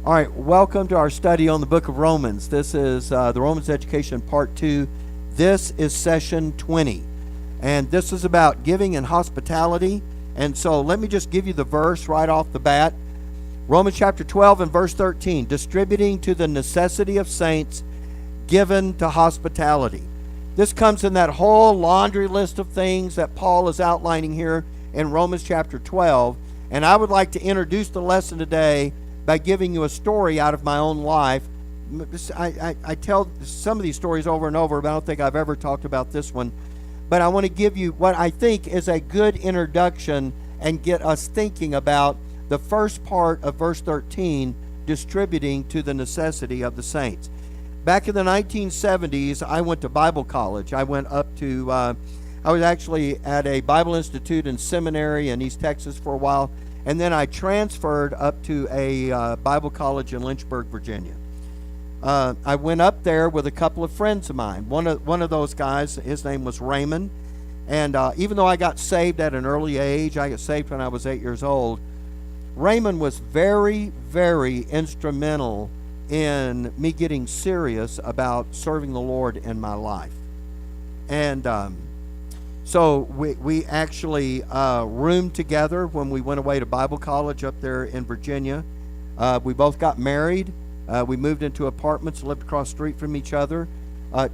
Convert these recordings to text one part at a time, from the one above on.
All right, welcome to our study on the book of Romans. This is the Romans Education Part 2. This is session 20. And this is about giving and hospitality. And so let me just give you the verse right off the bat. Romans chapter 12 and verse 13. Distributing to the necessity of saints, given to hospitality. This comes in that whole laundry list of things that Paul is outlining here in Romans chapter 12. And I would like to introduce the lesson today by giving you a story out of my own life. I tell some of these stories over and over, but I don't think I've ever talked about this one. But I want to give you what I think is a good introduction and get us thinking about the first part of verse 13, distributing to the necessity of the saints. Back in the 1970s, I went to Bible college. I went up to, I was actually at a Bible Institute and seminary in East Texas for a while. And then I transferred up to a Bible college in Lynchburg, Virginia. I went up there with a couple of friends of mine. One of those guys, his name was Raymond. And even though I got saved at an early age, I got saved when I was 8 years old, Raymond was very, very instrumental in me getting serious about serving the Lord in my life. And so we actually roomed together when we went away to Bible college up there in Virginia. We both got married. We moved into apartments, lived across the street from each other.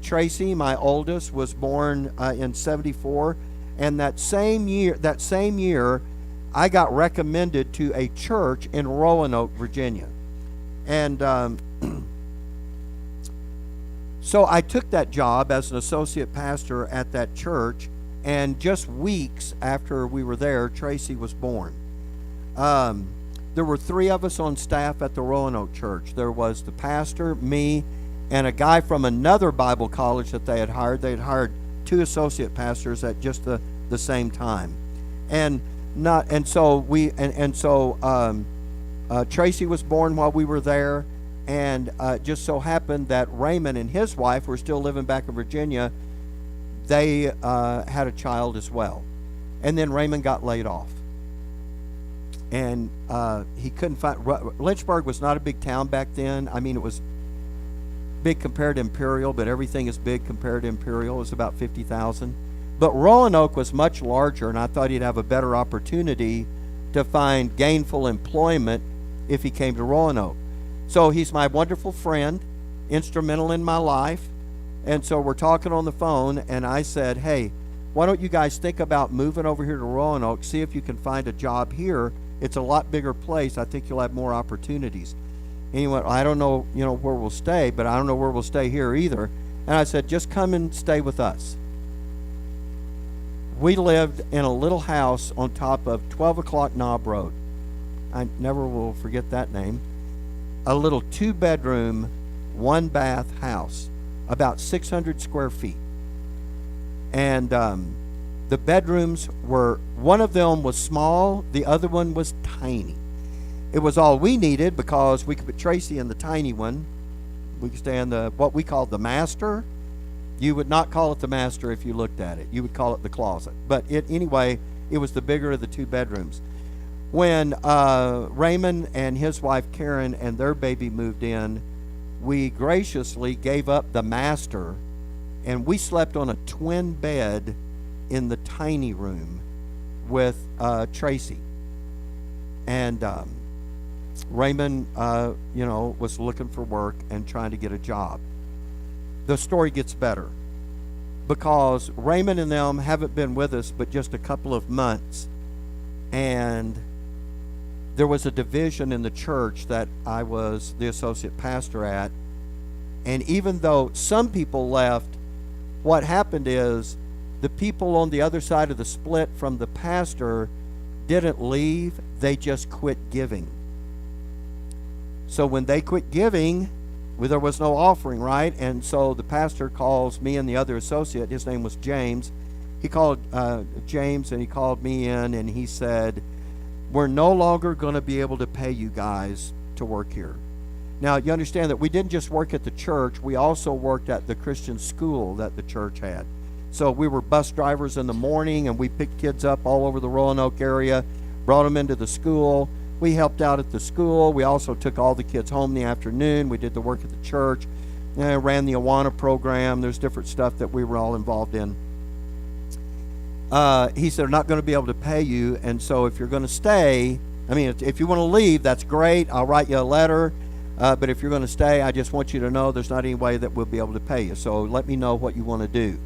Tracy, my oldest, was born in 74. And that same year, I got recommended to a church in Roanoke, Virginia. And so I took that job as an associate pastor at that church. And just weeks after we were there, Tracy was born. There were three of us on staff at the Roanoke church. There was the pastor, me, and a guy from another Bible college that they had hired. They had hired two associate pastors at just the same time. So Tracy was born while we were there, and just so happened that Raymond and his wife were still living back in Virginia. They had a child as well. And then Raymond got laid off. And he couldn't find... Lynchburg was not a big town back then. I mean, it was big compared to Imperial, but everything is big compared to Imperial. It was about 50,000. But Roanoke was much larger, and I thought he'd have a better opportunity to find gainful employment if he came to Roanoke. So he's my wonderful friend, instrumental in my life. And so we're talking on the phone, and I said, hey, why don't you guys think about moving over here to Roanoke, see if you can find a job here. It's a lot bigger place. I think you'll have more opportunities. And he went, I don't know, where we'll stay, but I don't know where we'll stay here either. And I said, just come and stay with us. We lived in a little house on top of 12 o'clock Knob Road. I never will forget that name. A little 2-bedroom, 1-bath house. About 600 square feet. And the bedrooms were, one of them was small, the other one was tiny. It was all we needed because we could put Tracy in the tiny one. We could stay in what we called the master. You would not call it the master if you looked at it. You would call it the closet. But anyway, it was the bigger of the 2 bedrooms. When Raymond and his wife Karen and their baby moved in, we graciously gave up the master, and we slept on a twin bed in the tiny room with Tracy. And Raymond, was looking for work and trying to get a job. The story gets better because Raymond and them haven't been with us but just a couple of months, and there was a division in the church that I was the associate pastor at. And even though some people left, what happened is the people on the other side of the split from the pastor didn't leave, they just quit giving. So when they quit giving, well, there was no offering, right? And so the pastor calls me and the other associate, his name was James. He called James, and he called me in, and he said, we're no longer going to be able to pay you guys to work here. Now, you understand that we didn't just work at the church, we also worked at the Christian school that the church had. So we were bus drivers in the morning, and we picked kids up all over the Roanoke area, brought them into the school, We helped out at the school. We also took all the kids home in the afternoon. We did the work at the church. Ran the Awana program. There's different stuff that we were all involved in. He said, they're not going to be able to pay you, and so if you're going to stay, I mean, if you want to leave, that's great. I'll write you a letter. But if you're going to stay, I just want you to know there's not any way that we'll be able to pay you. So let me know what you want to do.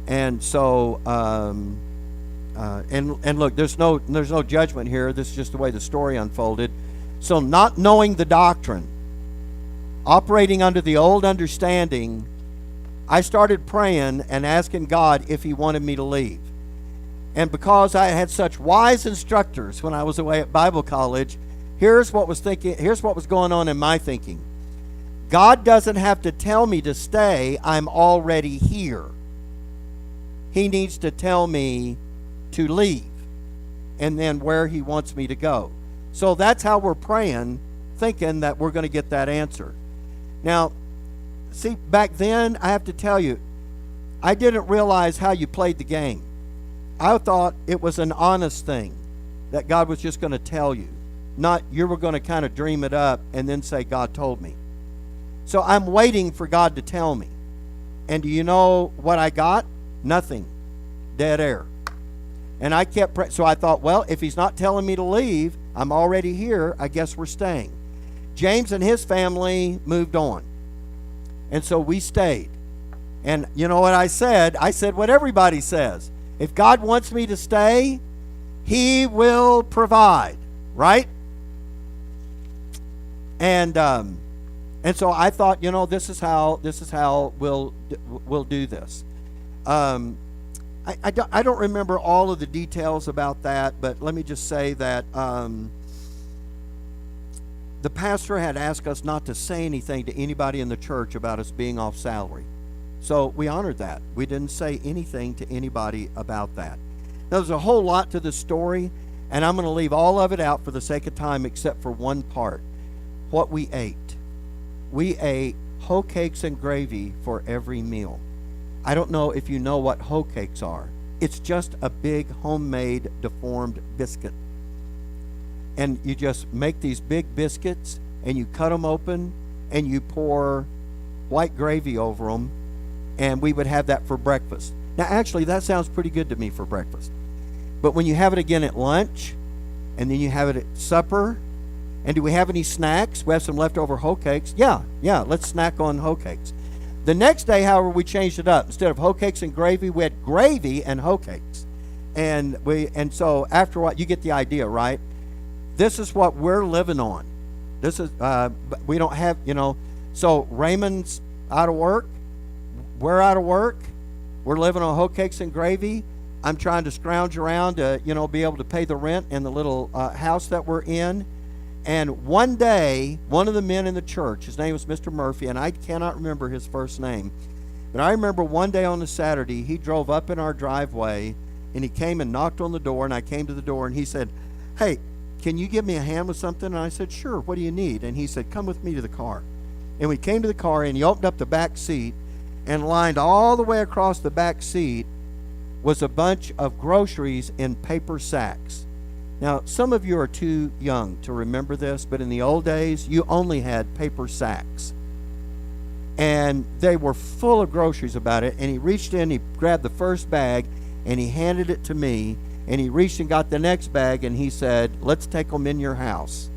And so, and look, there's no judgment here. This is just the way the story unfolded. So not knowing the doctrine, operating under the old understanding, I started praying and asking God if He wanted me to leave. And because I had such wise instructors when I was away at Bible college, here's what was going on in my thinking. God doesn't have to tell me to stay. I'm already here. He needs to tell me to leave and then where He wants me to go. So that's how we're praying, thinking that we're going to get that answer. Now, see, back then, I have to tell you, I didn't realize how you played the game. I thought it was an honest thing that God was just going to tell you. Not you were going to kind of dream it up and then say, God told me. So I'm waiting for God to tell me. And do you know what I got? Nothing. Dead air. And I kept praying. So I thought, well, if He's not telling me to leave, I'm already here. I guess we're staying. James and his family moved on. And so we stayed. And you know what I said? I said what everybody says. If God wants me to stay, He will provide. Right? And so I thought, this is how we'll do this. I don't remember all of the details about that, but let me just say that the pastor had asked us not to say anything to anybody in the church about us being off salary. So we honored that. We didn't say anything to anybody about that. Now, there's a whole lot to this story, and I'm going to leave all of it out for the sake of time except for one part. What we ate. We ate hoe cakes and gravy for every meal. I don't know if you know what hoe cakes are. It's just a big homemade deformed biscuit. And you just make these big biscuits and you cut them open and you pour white gravy over them, and we would have that for breakfast. Now actually that sounds pretty good to me for breakfast. But when you have it again at lunch and then you have it at supper, and do we have any snacks? We have some leftover hoe cakes. Yeah, let's snack on hoe cakes. The next day, however, we changed it up. Instead of hoe cakes and gravy, we had gravy and hoe cakes. And so after a while, you get the idea, right? This is what we're living on. This is we don't have, so Raymond's out of work. We're out of work. We're living on hoe cakes and gravy. I'm trying to scrounge around to, be able to pay the rent in the little house that we're in. And one day, one of the men in the church, his name was Mr. Murphy, and I cannot remember his first name, but I remember one day on a Saturday, he drove up in our driveway, and he came and knocked on the door, and I came to the door, and he said, "Hey, can you give me a hand with something?" And I said, "Sure, what do you need?" And he said, "Come with me to the car." And we came to the car, and he opened up the back seat, and lined all the way across the back seat was a bunch of groceries in paper sacks. Now, some of you are too young to remember this, but in the old days, you only had paper sacks. And they were full of groceries about it, and he reached in, he grabbed the first bag, and he handed it to me, and he reached and got the next bag, and he said, "Let's take them in your house."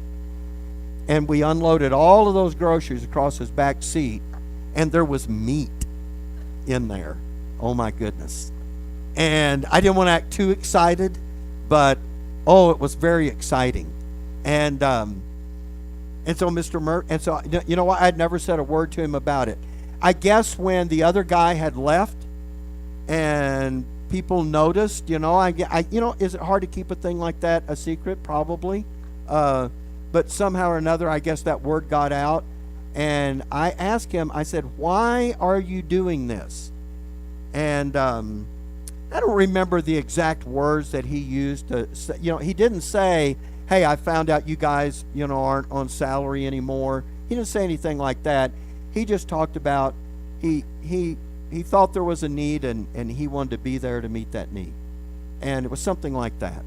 And we unloaded all of those groceries across his back seat, and there was meat in there. Oh, my goodness. And I didn't want to act too excited, but it was very exciting. And so Mr. Murphy, and so, you know what? I'd never said a word to him about it. I guess when the other guy had left and people noticed, is it hard to keep a thing like that a secret? Probably. But somehow or another, I guess that word got out. And I asked him, I said, "Why are you doing this?" And I don't remember the exact words that he used to say. He didn't say, "Hey, I found out you guys, aren't on salary anymore." He didn't say anything like that. He just talked about he thought there was a need, and he wanted to be there to meet that need. And it was something like that.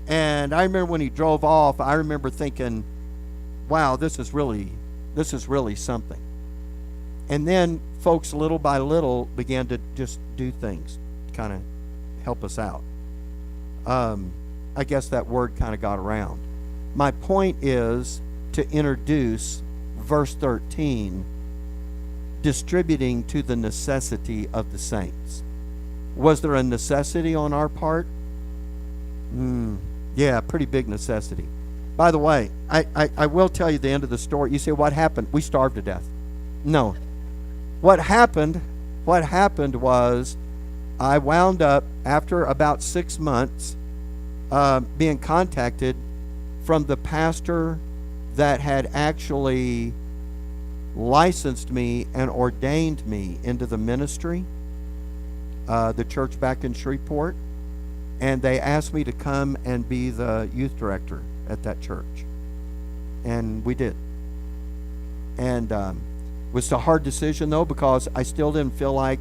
And I remember when he drove off, I remember thinking, wow, this is really something. And then folks little by little began to just do things to kind of help us out. I guess that word kind of got around. My point is to introduce verse 13, distributing to the necessity of the saints. Was there a necessity on our part? Yeah, pretty big necessity. By the way, I will tell you the end of the story. You say, what happened? We starved to death. No. What happened was I wound up, after about 6 months, being contacted from the pastor that had actually licensed me and ordained me into the ministry, the church back in Shreveport. And they asked me to come and be the youth director at that church. And we did. And it was a hard decision, though, because I still didn't feel like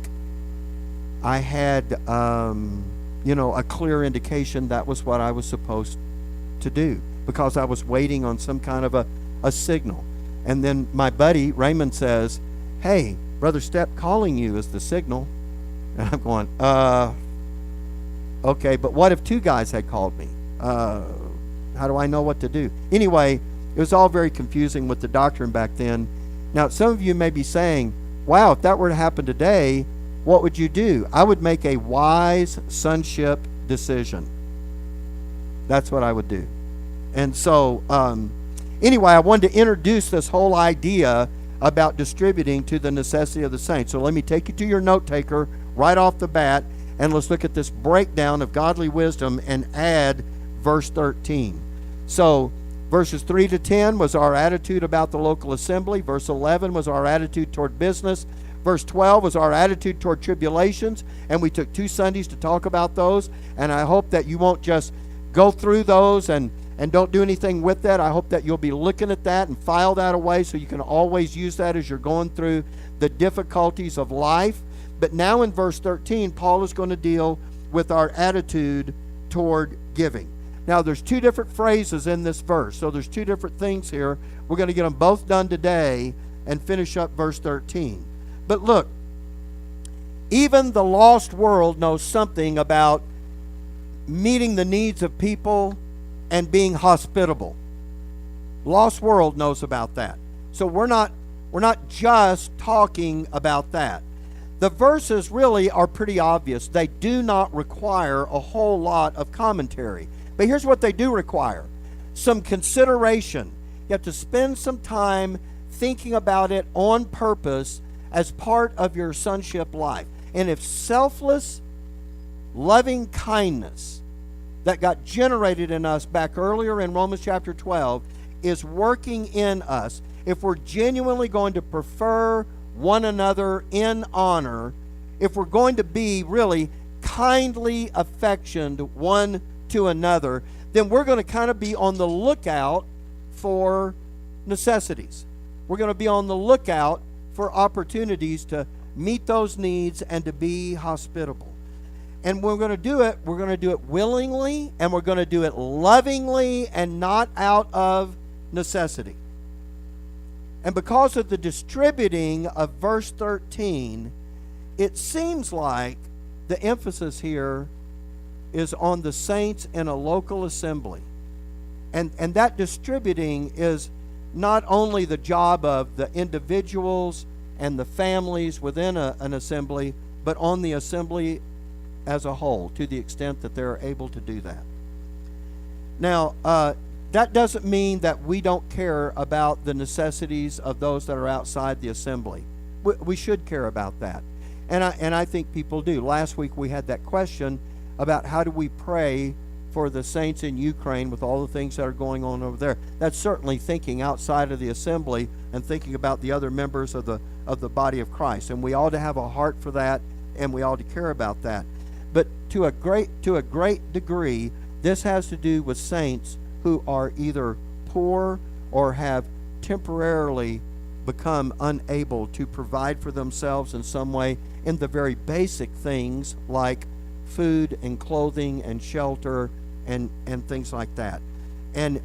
I had, a clear indication that was what I was supposed to do, because I was waiting on some kind of a signal. And then my buddy, Raymond, says, hey, Brother Stepp calling you is the signal. And I'm going, okay, but what if 2 guys had called me? How do I know what to do? Anyway, it was all very confusing with the doctrine back then. Now, some of you may be saying, wow, if that were to happen today, what would you do? I would make a wise sonship decision. That's what I would do. And so, anyway, I wanted to introduce this whole idea about distributing to the necessity of the saints. So let me take you to your note taker right off the bat, and let's look at this breakdown of godly wisdom and add verse 13. So verses 3 to 10 was our attitude about the local assembly. Verse 11 was our attitude toward business. Verse 12 was our attitude toward tribulations, and we took 2 Sundays to talk about those. And I hope that you won't just go through those and don't do anything with that. I hope that you'll be looking at that and file that away so you can always use that as you're going through the difficulties of life. But now in verse 13, Paul is going to deal with our attitude toward giving. Now, there's 2 different phrases in this verse, so there's 2 different things here. We're going to get them both done today and finish up verse 13. But look, even the lost world knows something about meeting the needs of people and being hospitable. Lost world knows about that. So we're not just talking about that. The verses really are pretty obvious. They do not require a whole lot of commentary. But here's what they do require. Some consideration. You have to spend some time thinking about it on purpose as part of your sonship life. And if selfless, loving kindness that got generated in us back earlier in Romans chapter 12 is working in us, if we're genuinely going to prefer one another in honor, if we're going to be really kindly affectioned one to another, then we're going to kind of be on the lookout for necessities. We're going to be on the lookout for opportunities to meet those needs and to be hospitable. And we're going to do it willingly, and we're going to do it lovingly and not out of necessity. And because of the distributing of verse 13, it seems like the emphasis here is on the saints in a local assembly. And that distributing is not only the job of the individuals and the families within an assembly, but on the assembly as a whole, to the extent that they're able to do that. Now, that doesn't mean that we don't care about the necessities of those that are outside the assembly. We should care about that. And I think people do. Last week we had that question about how do we pray for the saints in Ukraine with all the things that are going on over there. That's certainly thinking outside of the assembly and thinking about the other members of the body of Christ. And we ought to have a heart for that, and we ought to care about that. But to a great degree, this has to do with saints who are either poor or have temporarily become unable to provide for themselves in some way in the very basic things like food and clothing and shelter and things like that. And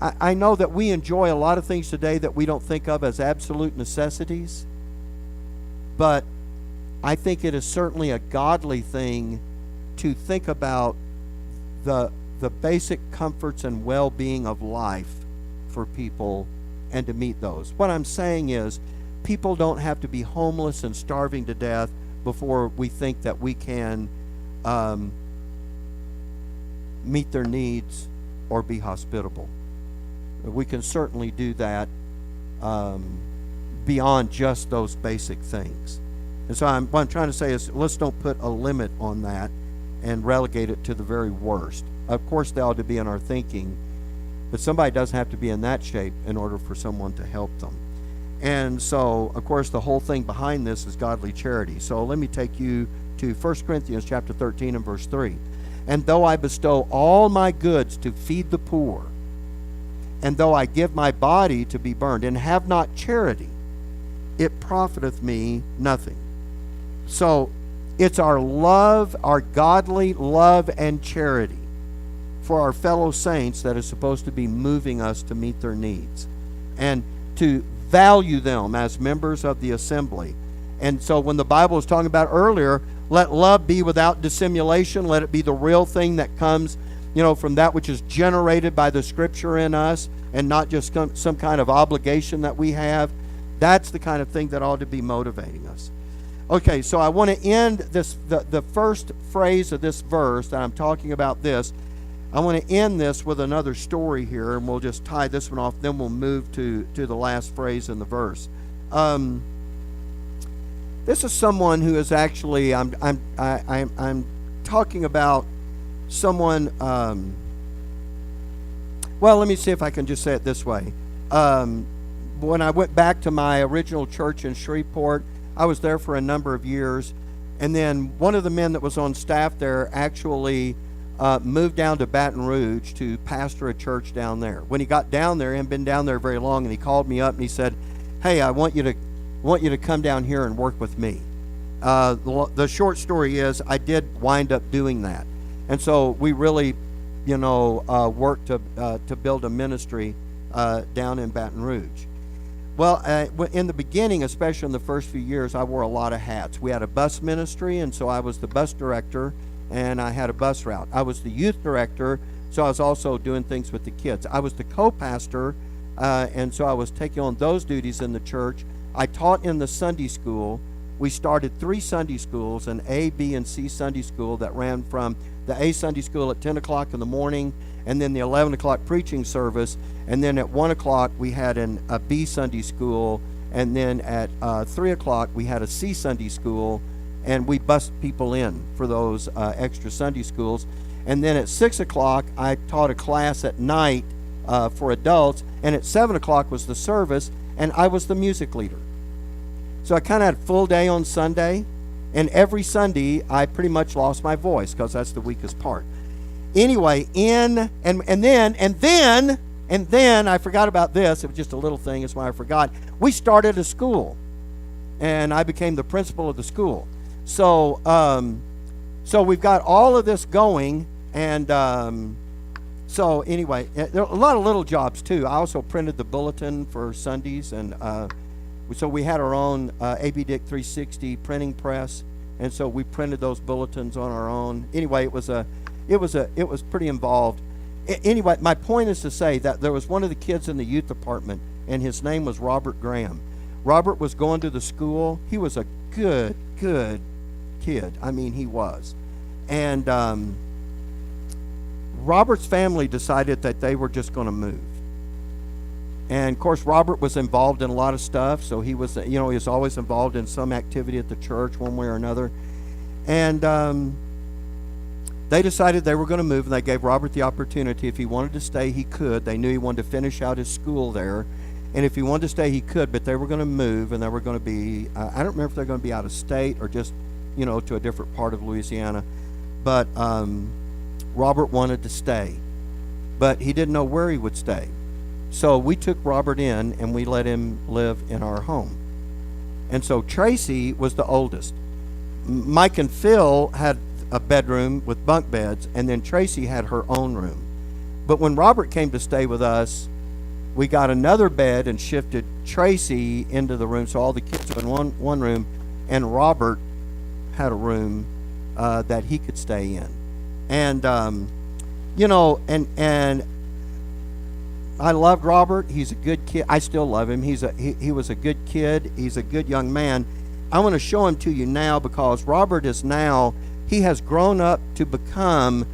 I know that we enjoy a lot of things today that we don't think of as absolute necessities, but I think it is certainly a godly thing to think about the basic comforts and well-being of life for people and to meet those. What I'm saying is, people don't have to be homeless and starving to death before we think that we can meet their needs or be hospitable. We can certainly do that beyond just those basic things. And so what I'm trying to say is, let's don't put a limit on that and relegate it to the very worst. Of course, they ought to be in our thinking, but somebody doesn't have to be in that shape in order for someone to help them. And so, of course, the whole thing behind this is godly charity. So let me take you to 1 Corinthians chapter 13 and verse 3. And though I bestow all my goods to feed the poor, and though I give my body to be burned, and have not charity, it profiteth me nothing. So it's our love, our godly love and charity for our fellow saints that is supposed to be moving us to meet their needs and to value them as members of the assembly. And so when the Bible was talking about earlier, let love be without dissimulation, let it be the real thing that comes, from that which is generated by the Scripture in us, and not just some kind of obligation that we have. That's the kind of thing that ought to be motivating us. Okay, so I want to end this, the first phrase of this verse that I'm talking about this. I want to end this with another story here, and we'll just tie this one off. Then we'll move to the last phrase in the verse. This is someone who is actually I'm talking about someone. Well, let me see if I can just say it this way. When I went back to my original church in Shreveport, I was there for a number of years, and then one of the men that was on staff there actually moved down to Baton Rouge to pastor a church down there. When he got down there, he hadn't been down there very long, and he called me up and he said, "Hey, I want you to come down here and work with me." The short story is, I did wind up doing that, and so we really, worked to build a ministry down in Baton Rouge. Well, in the beginning, especially in the first few years, I wore a lot of hats. We had a bus ministry, and so I was the bus director, and I had a bus route. I was the youth director, so I was also doing things with the kids. I was the co-pastor, and so I was taking on those duties in the church. I taught in the Sunday school. We started 3 Sunday schools, an A, B, and C Sunday school that ran from the A Sunday school at 10 o'clock in the morning, and then the 11 o'clock preaching service, and then at 1 o'clock we had a B Sunday school, and then at 3 o'clock we had a C Sunday school, and we bussed people in for those extra Sunday schools. And then at 6 o'clock I taught a class at night for adults, and at 7 o'clock was the service, and I was the music leader. So I kind of had a full day on Sunday, and every Sunday I pretty much lost my voice because that's the weakest part. Anyway, and then I forgot about this. It was just a little thing. That's why I forgot. We started a school, and I became the principal of the school. So we've got all of this going, and so anyway, there are a lot of little jobs too. I also printed the bulletin for Sundays, and so we had our own AB Dick 360 printing press, and so we printed those bulletins on our own. Anyway, it was pretty involved. Anyway, my point is to say that there was one of the kids in the youth department, and his name was Robert Graham. Robert was going to the school. He was a good kid. I mean, he was. And Robert's family decided that they were just going to move. And of course, Robert was involved in a lot of stuff, so he was always involved in some activity at the church one way or another. And they decided they were going to move, and they gave Robert the opportunity. If he wanted to stay, he could. They knew he wanted to finish out his school there, and if he wanted to stay, he could. But they were going to move, and they were going to be I don't remember if they're going to be out of state or just to a different part of Louisiana. But Robert wanted to stay, but he didn't know where he would stay. So we took Robert in, and we let him live in our home. And so Tracy was the oldest. Mike and Phil had a bedroom with bunk beds, and then Tracy had her own room. But when Robert came to stay with us, we got another bed and shifted Tracy into the room, so all the kids were in one room, and Robert had a room that he could stay in. And and I loved Robert. He's a good kid. I still love him. He was a good kid. He's a good young man. I want to show him to you now because Robert is now, he has grown up to become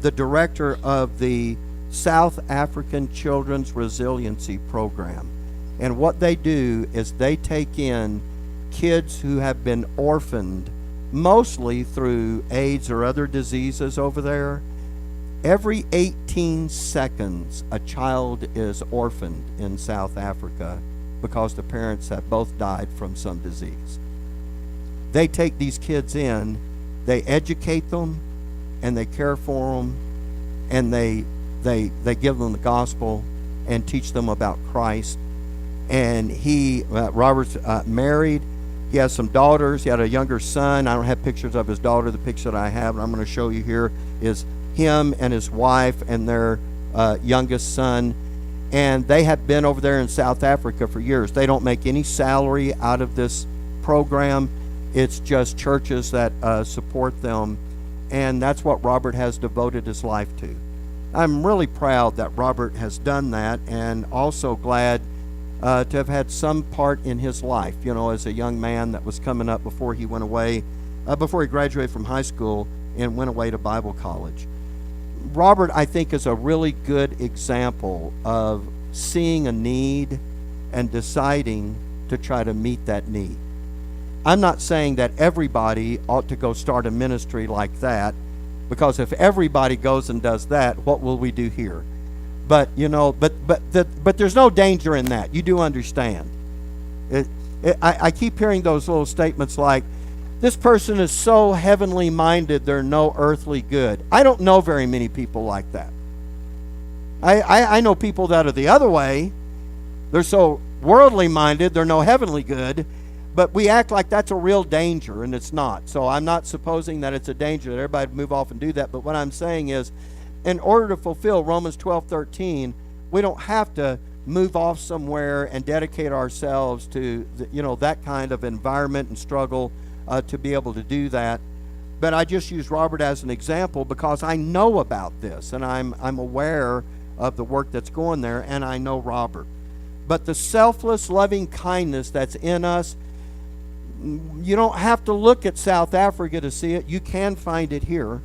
the director of the South African Children's Resiliency Program. And what they do is they take in kids who have been orphaned, mostly through AIDS or other diseases over there. Every 18 seconds, a child is orphaned in South Africa because the parents have both died from some disease. They take these kids in, they educate them, and they care for them, and they give them the gospel and teach them about Christ. And Robert's married. He has some daughters. He had a younger son. I don't have pictures of his daughter. The picture that I have, and I'm going to show you here, is him and his wife and their youngest son. And they have been over there in South Africa for years. They don't make any salary out of this program. It's just churches that support them. And that's what Robert has devoted his life to. I'm really proud that Robert has done that, and also glad to have had some part in his life, as a young man that was coming up before he went away, before he graduated from high school and went away to Bible college. Robert, I think, is a really good example of seeing a need and deciding to try to meet that need. I'm not saying that everybody ought to go start a ministry like that, because if everybody goes and does that, what will we do here? But but there's no danger in that. You do understand. I keep hearing those little statements like, this person is so heavenly minded, they're no earthly good. I don't know very many people like that. I know people that are the other way. They're so worldly minded, they're no heavenly good. But we act like that's a real danger, and it's not. So I'm not supposing that it's a danger that everybody would move off and do that. But what I'm saying is, in order to fulfill Romans 12:13, we don't have to move off somewhere and dedicate ourselves to that kind of environment and struggle to be able to do that. But I just use Robert as an example because I know about this, and I'm aware of the work that's going there, and I know Robert. But the selfless loving kindness that's in us, you don't have to look at South Africa to see it. You can find it here.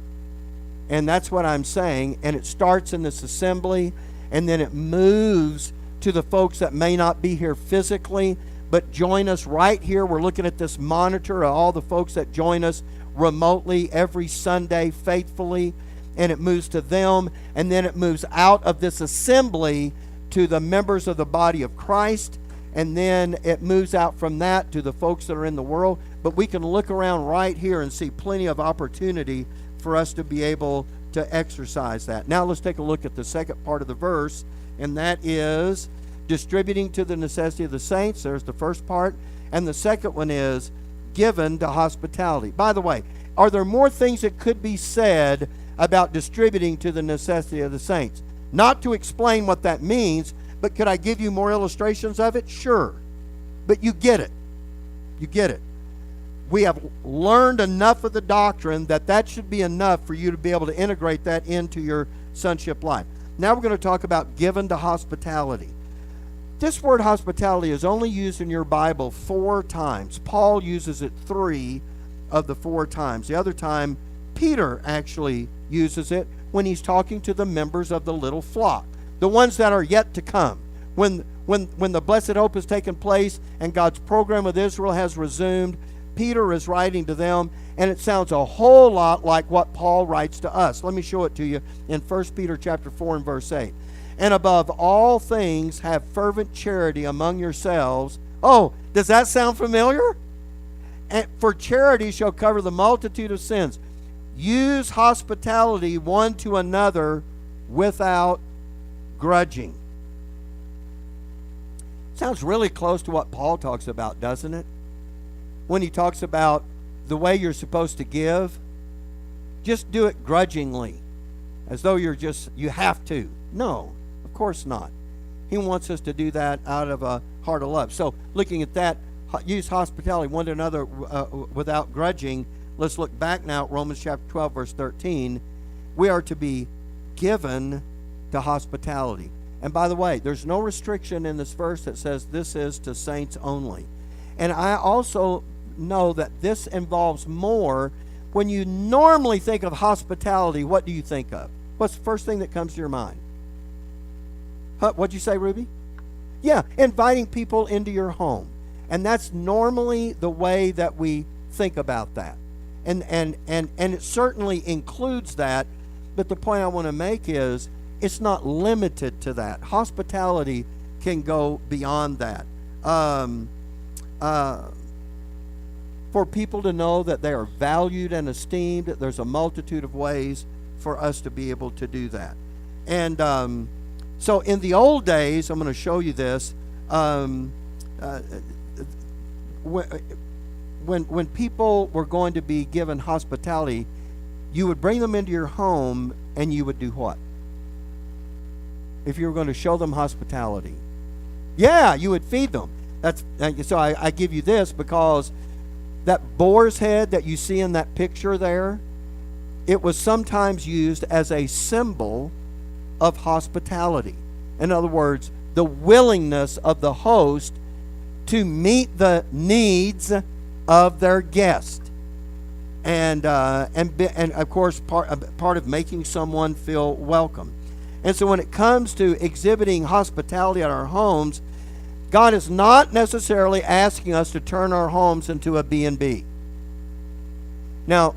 And that's what I'm saying. And it starts in this assembly, and then it moves to the folks that may not be here physically, but join us right here. We're looking at this monitor of all the folks that join us remotely every Sunday faithfully. And it moves to them, and then it moves out of this assembly to the members of the body of Christ. And then it moves out from that to the folks that are in the world. But we can look around right here and see plenty of opportunity for us to be able to exercise that. Now let's take a look at the second part of the verse, and that is distributing to the necessity of the saints. There's the first part. And the second one is given to hospitality. By the way, are there more things that could be said about distributing to the necessity of the saints? Not to explain what that means, but could I give you more illustrations of it? Sure. But you get it. You get it. We have learned enough of the doctrine that should be enough for you to be able to integrate that into your sonship life. Now we're going to talk about given to hospitality. This word hospitality is only used in your Bible 4 times. Paul uses it 3 of the 4 times. The other time, Peter actually uses it when he's talking to the members of the little flock, the ones that are yet to come. When the blessed hope has taken place and God's program with Israel has resumed, Peter is writing to them, and it sounds a whole lot like what Paul writes to us. Let me show it to you in 1 Peter chapter 4 and verse 8. And above all things, have fervent charity among yourselves. Oh, does that sound familiar? And for charity shall cover the multitude of sins. Use hospitality one to another without grudging. Sounds really close to what Paul talks about, doesn't it? When he talks about the way you're supposed to give. just do it grudgingly, as though you have to. No, of course not. He wants us to do that out of a heart of love. So looking at that, use hospitality one to another without grudging. Let's look back now at Romans chapter 12, verse 13. We are to be given to hospitality. And by the way, there's no restriction in this verse that says this is to saints only. And I also know that this involves more. When you normally think of hospitality, what do you think of? What's the first thing that comes to your mind? What'd you say, Ruby? Yeah, inviting people into your home. And that's normally the way that we think about that. And it certainly includes that, but the point I want to make is it's not limited to that. Hospitality can go beyond that. For people to know that they are valued and esteemed, there's a multitude of ways for us to be able to do that. And so in the old days, I'm going to show you this, when people were going to be given hospitality, you would bring them into your home and you would do what? If you were going to show them hospitality. Yeah, you would feed them. So I give you this because that boar's head that you see in that picture there, it was sometimes used as a symbol of hospitality. In other words, the willingness of the host to meet the needs of their guest. And of course, part of making someone feel welcome. And so when it comes to exhibiting hospitality at our homes, God is not necessarily asking us to turn our homes into a B&B. Now,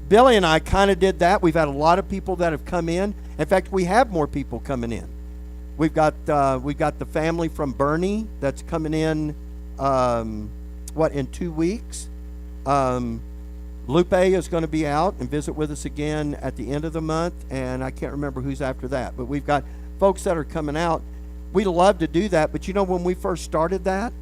Billy and I kind of did that. We've had a lot of people that have come in. In fact, we have more people coming in. We've got the family from Bernie that's coming in, in 2 weeks. Lupe is going to be out and visit with us again at the end of the month, and I can't remember who's after that. But we've got folks that are coming out. We love to do that, but you know, when we first started that,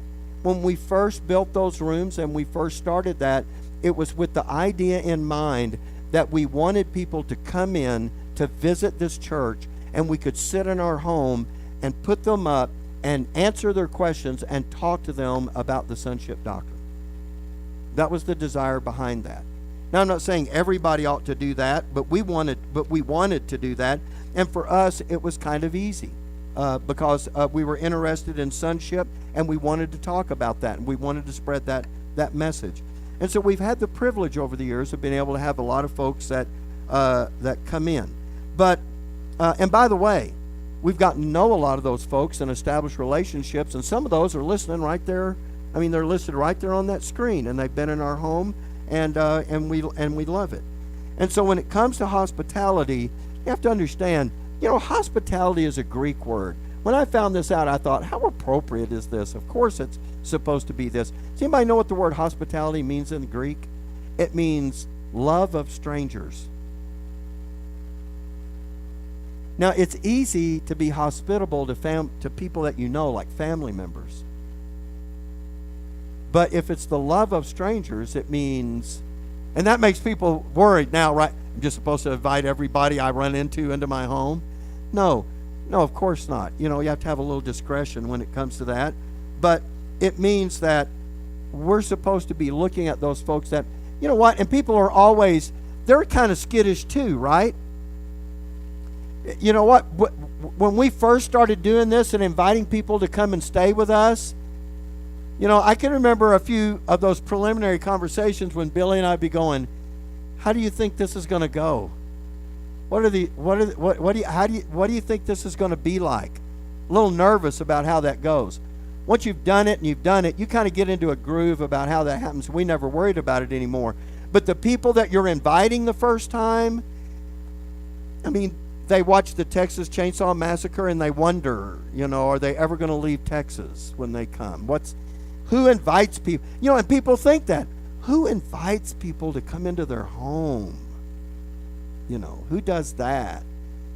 when we first built those rooms and we first started that, it was with the idea in mind that we wanted people to come in to visit this church, and we could sit in our home and put them up and answer their questions and talk to them about the sonship doctrine. That was the desire behind that. Now, I'm not saying everybody ought to do that, but we wanted to do that, and for us, it was kind of easy because we were interested in sonship, and we wanted to talk about that, and we wanted to spread that message. And so we've had the privilege over the years of being able to have a lot of folks that come in. But and by the way, we've gotten to know a lot of those folks and established relationships, and some of those are listening right there. I mean, they're listed right there on that screen, and they've been in our home, and we love it. And so when it comes to hospitality, you have to understand, hospitality is a Greek word. When I found this out, I thought, how appropriate is this? Of course it's supposed to be this. Does anybody know what the word hospitality means in Greek? It means love of strangers. Now, it's easy to be hospitable to people that you know, like family members. But if it's the love of strangers, it means, and that makes people worried now, right? I'm just supposed to invite everybody I run into my home? No, of course not. You have to have a little discretion when it comes to that. But it means that we're supposed to be looking at those folks that, and people are always, they're kind of skittish too, right? You know what? When we first started doing this and inviting people to come and stay with us, I can remember a few of those preliminary conversations when Billy and I'd be going, how do you think this is going to go? What do you think this is going to be like? A little nervous about how that goes. Once you've done it, you kind of get into a groove about how that happens. We never worried about it anymore. But the people that you're inviting the first time, I mean, they watch the Texas Chainsaw Massacre and they wonder, are they ever going to leave Texas when they come? Who invites people? And people think that. Who invites people to come into their home? Who does that?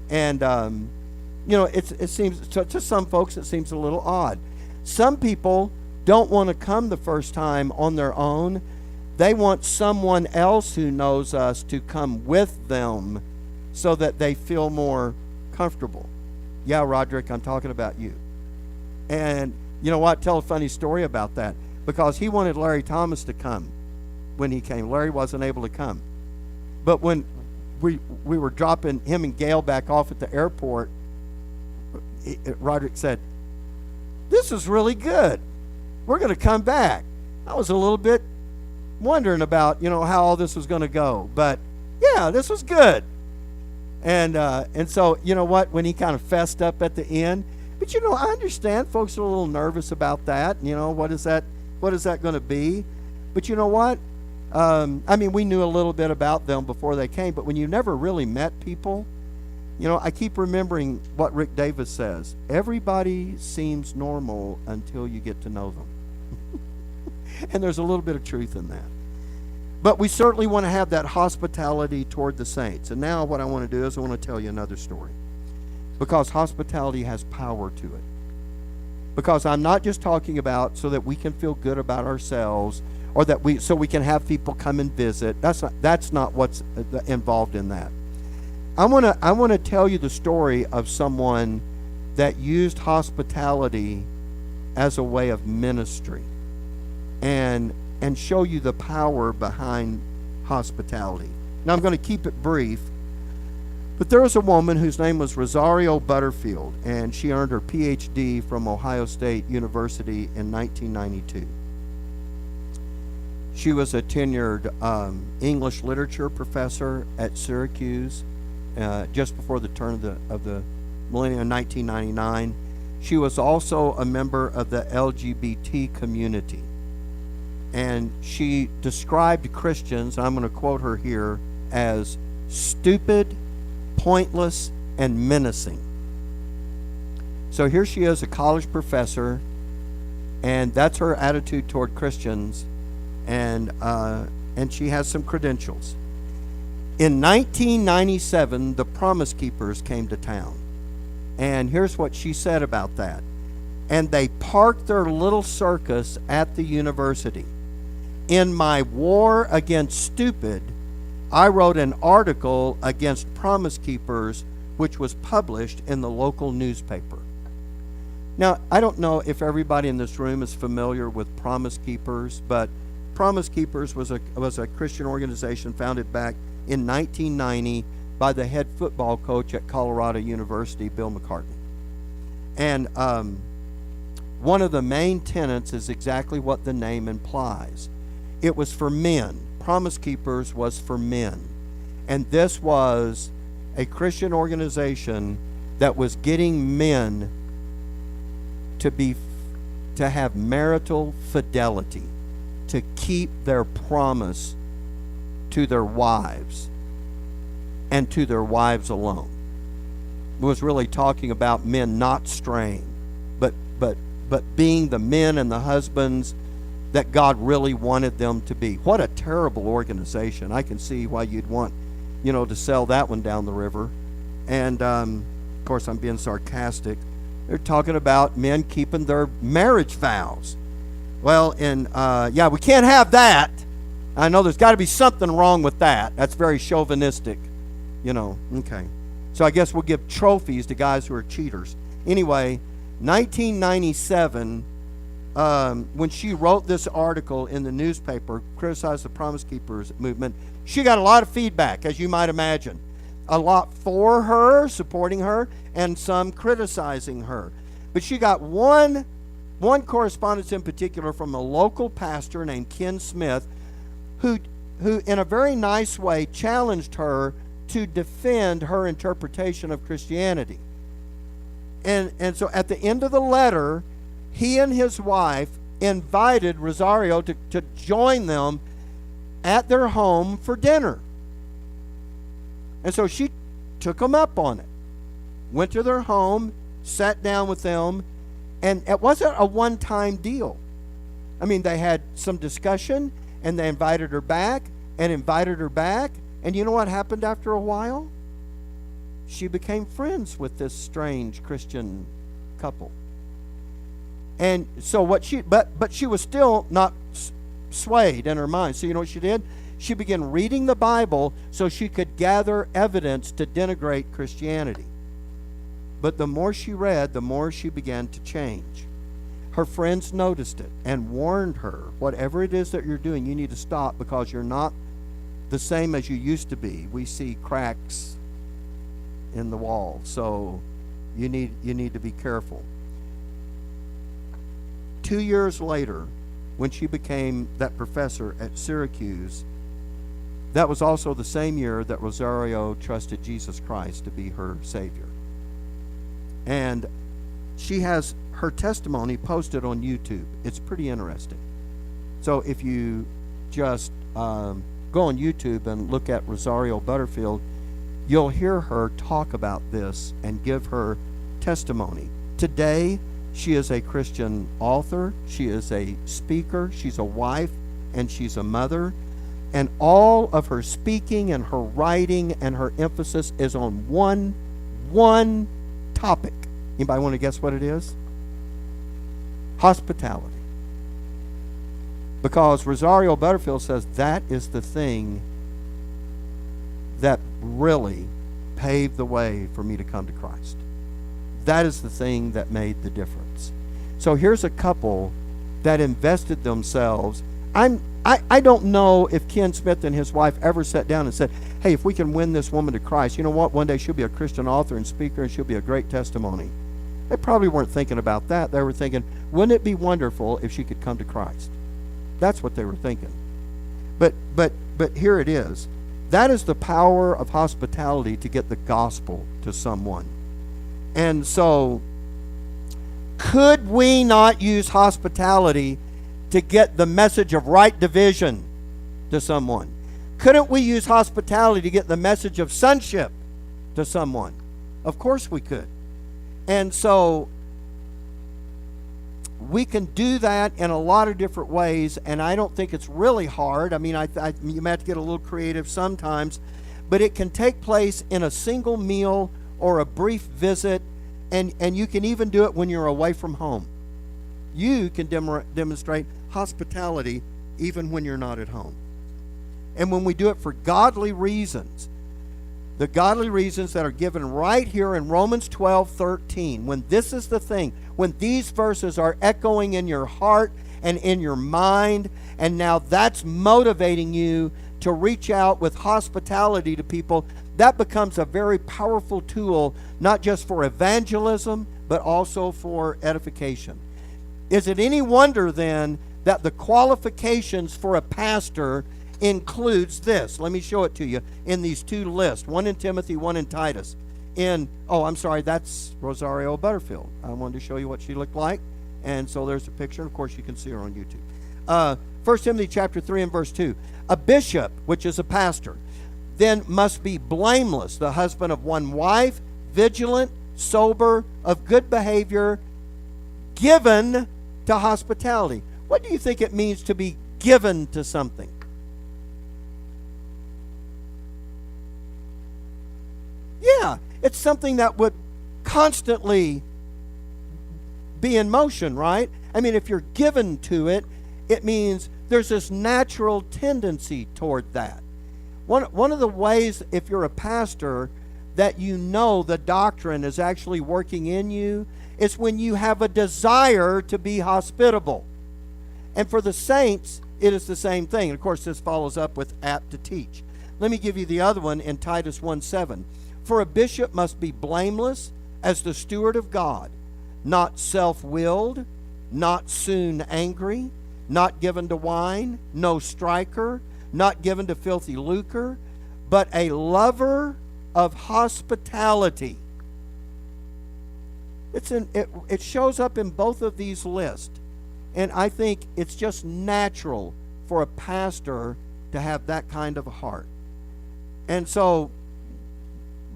And, it seems, to some folks, it seems a little odd. Some people don't want to come the first time on their own. they want someone else who knows us to come with them so that they feel more comfortable. Yeah, Roderick, I'm talking about you. And you know what? Tell a funny story about that. Because he wanted Larry Thomas to come when he came. Larry wasn't able to come. But when we were dropping him and Gail back off at the airport, Roderick said, "This is really good. We're going to come back." I was a little bit wondering about, how all this was going to go. But, yeah, this was good. And so, you know what, when he kind of fessed up at the end, but, I understand folks are a little nervous about that. What is that going to be? But you know what? We knew a little bit about them before they came, but when you never really met people, I keep remembering what Rick Davis says. Everybody seems normal until you get to know them. And there's a little bit of truth in that. But we certainly want to have that hospitality toward the saints. And now what I want to do is I want to tell you another story. Because hospitality has power to it. Because I'm not just talking about so that we can feel good about ourselves or so we can have people come and visit. That's not what's involved in that. I want to tell you the story of someone that used hospitality as a way of ministry and show you the power behind hospitality. Now I'm going to keep it brief, but there was a woman whose name was Rosario Butterfield, and she earned her PhD from Ohio State University in 1992. She was a tenured English literature professor at Syracuse just before the turn of the millennium in 1999. She was also a member of the LGBT community. And she described Christians, I'm going to quote her here, as stupid, pointless, and menacing. So here she is, a college professor, and that's her attitude toward Christians, and she has some credentials. In 1997, the Promise Keepers came to town. And here's what she said about that. And they parked their little circus at the university. In my war against stupid, I wrote an article against Promise Keepers, which was published in the local newspaper. Now, I don't know if everybody in this room is familiar with Promise Keepers, but Promise Keepers was a Christian organization founded back in 1990 by the head football coach at Colorado University, Bill McCartney. And one of the main tenets is exactly what the name implies. It was for men. Promise Keepers was for men. And this was a Christian organization that was getting men to have marital fidelity, to keep their promise to their wives and to their wives alone. It was really talking about men not straying, but being the men and the husbands that God really wanted them to be. What a terrible organization. I can see why you'd want, to sell that one down the river. And, of course, I'm being sarcastic. They're talking about men keeping their marriage vows. Well, we can't have that. I know there's got to be something wrong with that. That's very chauvinistic, Okay. So I guess we'll give trophies to guys who are cheaters. Anyway, 1997... when she wrote this article in the newspaper, criticized the Promise Keepers movement, she got a lot of feedback, as you might imagine. A lot for her, supporting her, and some criticizing her. But she got one correspondence in particular from a local pastor named Ken Smith, who in a very nice way challenged her to defend her interpretation of Christianity. And so at the end of the letter, he and his wife invited Rosario to join them at their home for dinner. And so she took them up on it. Went to their home, sat down with them, and it wasn't a one-time deal. They had some discussion, and they invited her back, and you know what happened after a while? She became friends with this strange Christian couple. And so but she was still not swayed in her mind. So you know what she did? She began reading the Bible so she could gather evidence to denigrate Christianity. But the more she read, the more she began to change. Her friends noticed it and warned her, whatever it is that you're doing, you need to stop because you're not the same as you used to be. We see cracks in the wall, so you need to be careful. 2 years later, when she became that professor at Syracuse, that was also the same year that Rosario trusted Jesus Christ to be her Savior. And she has her testimony posted on YouTube. It's pretty interesting. So if you just go on YouTube and look at Rosario Butterfield, you'll hear her talk about this and give her testimony. Today, she is a Christian author, she is a speaker, she's a wife, and she's a mother. And all of her speaking and her writing and her emphasis is on one topic. Anybody want to guess what it is? Hospitality. Because Rosario Butterfield says that is the thing that really paved the way for me to come to Christ. That is the thing that made the difference. So here's a couple that invested themselves. I don't know if Ken Smith and his wife ever sat down and said, hey, if we can win this woman to Christ, you know what? One day she'll be a Christian author and speaker and she'll be a great testimony. They probably weren't thinking about that. They were thinking, wouldn't it be wonderful if she could come to Christ? That's what they were thinking. But here it is. That is the power of hospitality to get the gospel to someone. And so, could we not use hospitality to get the message of right division to someone? Couldn't we use hospitality to get the message of sonship to someone? Of course we could. And so, we can do that in a lot of different ways, and I don't think it's really hard. I mean, you might have to get a little creative sometimes, but it can take place in a single meal or a brief visit, and you can even do it when you're away from home. You can demonstrate hospitality even when you're not at home. And when we do it for godly reasons, the godly reasons that are given right here in Romans 12:13, when this is the thing, when these verses are echoing in your heart and in your mind, and now that's motivating you to reach out with hospitality to people, that becomes a very powerful tool, not just for evangelism, but also for edification. Is it any wonder then that the qualifications for a pastor includes this? Let me show it to you in these two lists, one in Timothy, one in Titus. That's Rosario Butterfield. I wanted to show you what she looked like, and so there's a picture, and of course you can see her on YouTube. 1 Timothy chapter 3 and verse 2. A bishop, which is a pastor, then must be blameless, the husband of one wife, vigilant, sober, of good behavior, given to hospitality. What do you think it means to be given to something? Yeah, it's something that would constantly be in motion, right? I mean, if you're given to it, it means there's this natural tendency toward that. One of the ways, if you're a pastor, that you know the doctrine is actually working in you is when you have a desire to be hospitable. And for the saints, it is the same thing. And of course, this follows up with apt to teach. Let me give you the other one in Titus 1:7. For a bishop must be blameless as the steward of God, not self-willed, not soon angry, not given to wine, no striker, not given to filthy lucre, but a lover of hospitality. It shows up in both of these lists. And I think it's just natural for a pastor to have that kind of a heart. And so,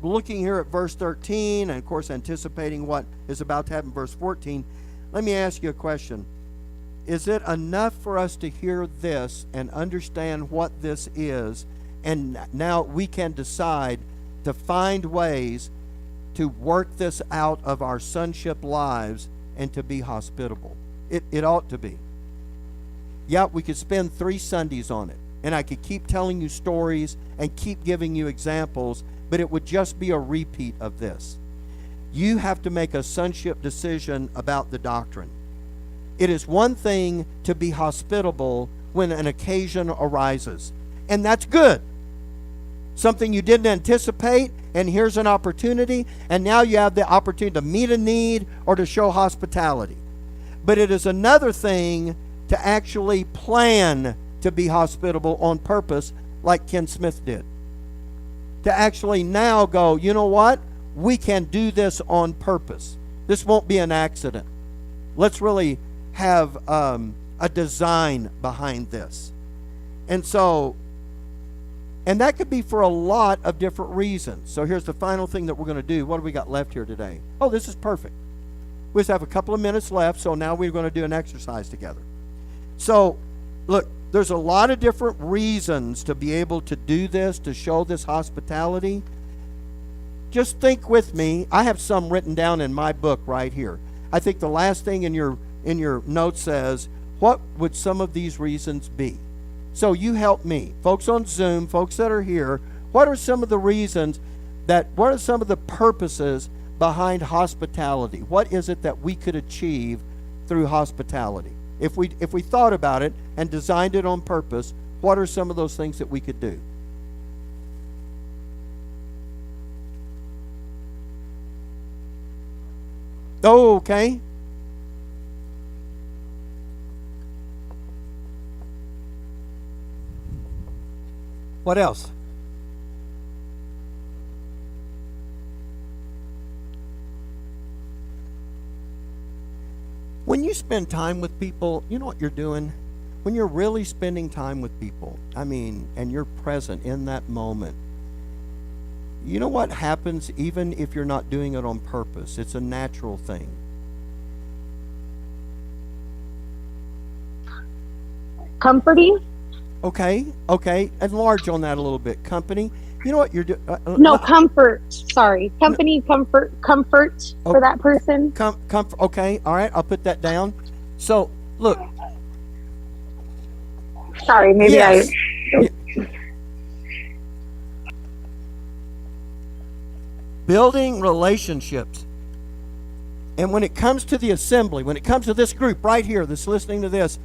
looking here at verse 13, and of course anticipating what is about to happen in verse 14, let me ask you a question. Is it enough for us to hear this and understand what this is, and now we can decide to find ways to work this out of our sonship lives and to be hospitable? It ought to be. Yeah, we could spend 3 Sundays on it, and I could keep telling you stories and keep giving you examples, but it would just be a repeat of this. You have to make a sonship decision about the doctrine. It is one thing to be hospitable when an occasion arises, and that's good. Something you didn't anticipate, and here's an opportunity, and now you have the opportunity to meet a need or to show hospitality. But it is another thing to actually plan to be hospitable on purpose, like Ken Smith did. To actually now go, you know what? We can do this on purpose. This won't be an accident. Let's really have a design behind this. And that could be for a lot of different reasons. So here's the final thing that we're going to do. What do we got left here today? Oh, this is perfect. We just have a couple of minutes left, so now we're going to do an exercise together. So, look, there's a lot of different reasons to be able to do this, to show this hospitality. Just think with me. I have some written down in my book right here. I think the last thing in your notes says, what would some of these reasons be? So you help me. Folks on Zoom, folks that are here, what are some of the reasons what are some of the purposes behind hospitality? What is it that we could achieve through hospitality? If we thought about it and designed it on purpose, what are some of those things that we could do? Oh, okay. What else? When you spend time with people, you know what you're doing? When you're really spending time with people, and you're present in that moment, you know what happens even if you're not doing it on purpose? It's a natural thing. Comforting? Okay. Enlarge on that a little bit. Company. You know what you're doing? No, comfort. Sorry. Company, comfort for that person. Comfort. Okay. All right. I'll put that down. So, look. Sorry. Maybe yes. Building relationships. And when it comes to the assembly, when it comes to this group right here that's listening to this,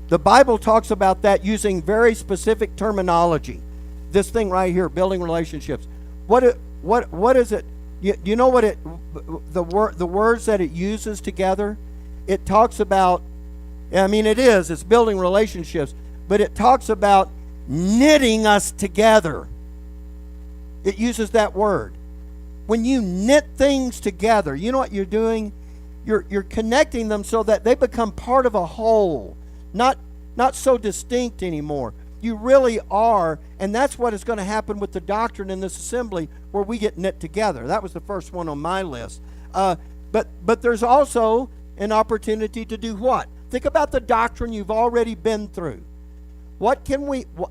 the Bible talks about that using very specific terminology. This thing right here, building relationships. What is it? You know what the words that it uses together? It talks about, it's building relationships, but it talks about knitting us together. It uses that word. When you knit things together, you know what you're doing? You're connecting them so that they become part of a whole. Not so distinct anymore. You really are, and that's what is going to happen with the doctrine in this assembly, where we get knit together. That was the first one on my list. But there's also an opportunity to do what? Think about the doctrine you've already been through.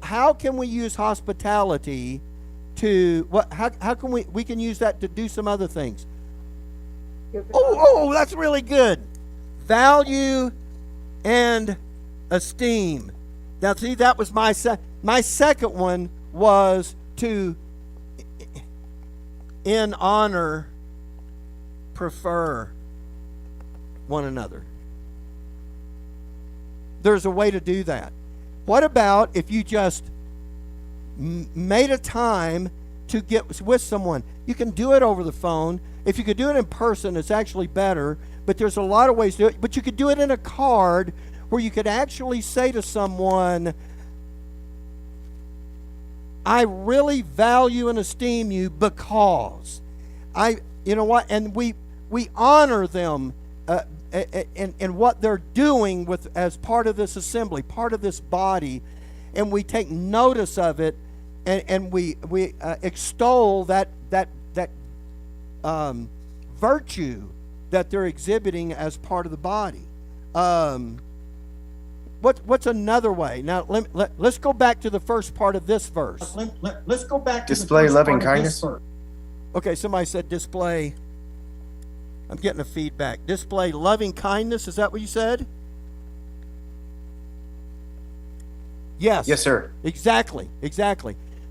How can we use hospitality to how can we can use that to do some other things? Oh, that's really good. Value and esteem. Now, see, that was my second one was to, in honor, prefer one another. There's a way to do that. What about if you just made a time to get with someone? You can do it over the phone. If you could do it in person, it's actually better, but there's a lot of ways to do it. But you could do it in a card where you could actually say to someone, I really value and esteem you because and we honor them and what they're doing as part of this assembly, part of this body, and we take notice of it, and we extol that virtue that they're exhibiting as part of the body. What's another way? Now let's go back to the first part of this verse. Let's go back to display loving kindness. Okay, somebody said display. I'm getting a feedback. Display loving kindness. Is that what you said? Yes. Yes, sir. Exactly.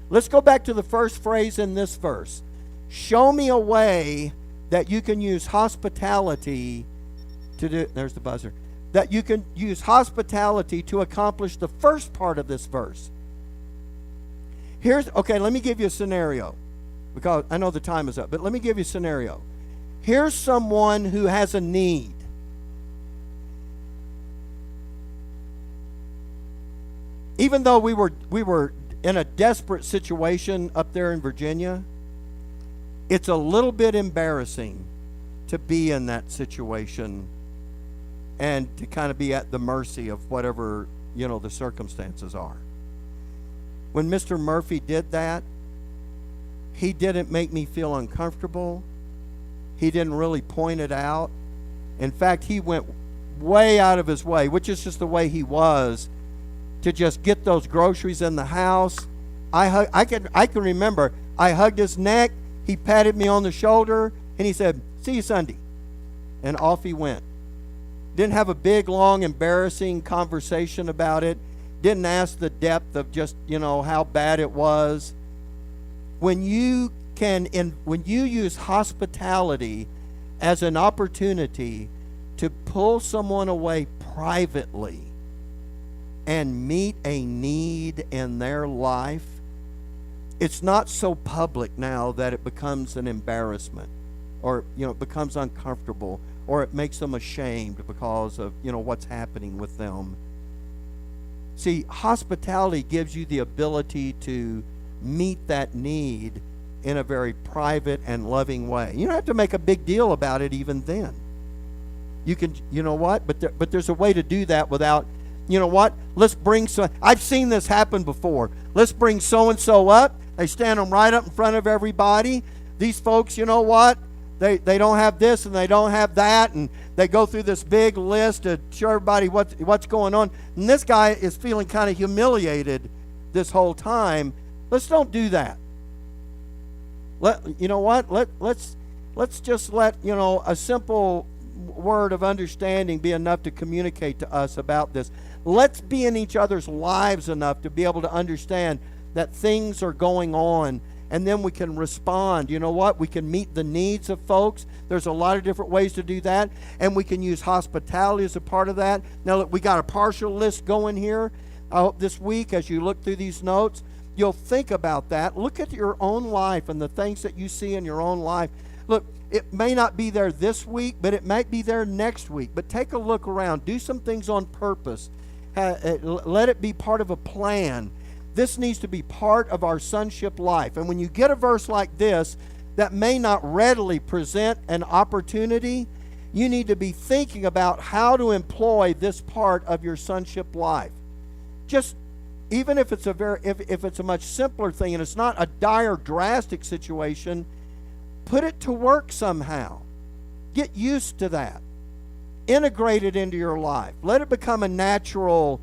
Let's go back to the first phrase in this verse. Show me a way that you can use hospitality to do, there's the buzzer, that you can use hospitality to accomplish the first part of this verse. Let me give you a scenario, because I know the time is up, but let me give you a scenario. Here's someone who has a need. Even though we were in a desperate situation up there in Virginia, it's a little bit embarrassing to be in that situation and to kind of be at the mercy of whatever, the circumstances are. When Mr. Murphy did that, he didn't make me feel uncomfortable. He didn't really point it out. In fact, he went way out of his way, which is just the way he was, to just get those groceries in the house. I can remember, I hugged his neck, he patted me on the shoulder, and he said, "See you Sunday." And off he went. Didn't have a big, long, embarrassing conversation about it. Didn't ask the depth of just, how bad it was. When you use hospitality as an opportunity to pull someone away privately and meet a need in their life, it's not so public now that it becomes an embarrassment, or it becomes uncomfortable, or it makes them ashamed because of what's happening with them. See, hospitality gives you the ability to meet that need in a very private and loving way. You don't have to make a big deal about it even then. You can, but there's a way to do that without, let's bring I've seen this happen before. Let's bring so-and-so up. They stand them right up in front of everybody. These folks, They don't have this and they don't have that, and they go through this big list to show everybody what's going on. And this guy is feeling kind of humiliated this whole time. Let's don't do that. Let's just let a simple word of understanding be enough to communicate to us about this. Let's be in each other's lives enough to be able to understand that things are going on, and then we can respond. We can meet the needs of folks. There's a lot of different ways to do that, and we can use hospitality as a part of that. Now, look, we got a partial list going here this week. As you look through these notes, you'll think about that. Look at your own life and the things that you see in your own life. Look, it may not be there this week, but it might be there next week. But take a look around. Do some things on purpose. Let it be part of a plan. This needs to be part of our sonship life. And when you get a verse like this that may not readily present an opportunity, you need to be thinking about how to employ this part of your sonship life. Just even if it's if it's a much simpler thing and it's not a dire, drastic situation, put it to work somehow. Get used to that. Integrate it into your life. Let it become a natural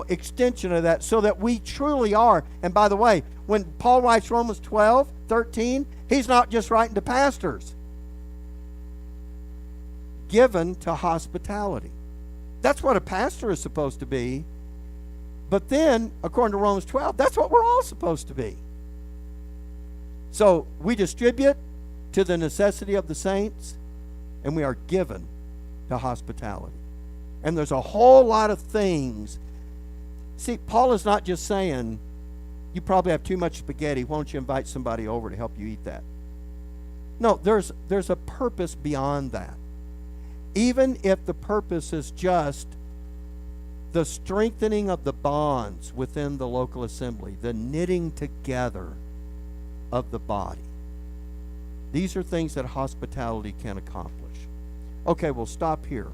extension of that, so that we truly are. And by the way, when Paul writes Romans 12:13, he's not just writing to pastors. Given to hospitality. That's what a pastor is supposed to be. But then, according to Romans 12, that's what we're all supposed to be. So we distribute to the necessity of the saints, and we are given to hospitality. And there's a whole lot of things. See, Paul is not just saying, you probably have too much spaghetti, why don't you invite somebody over to help you eat that? No, there's a purpose beyond that. Even if the purpose is just the strengthening of the bonds within the local assembly, the knitting together of the body. These are things that hospitality can accomplish. Okay, we'll stop here.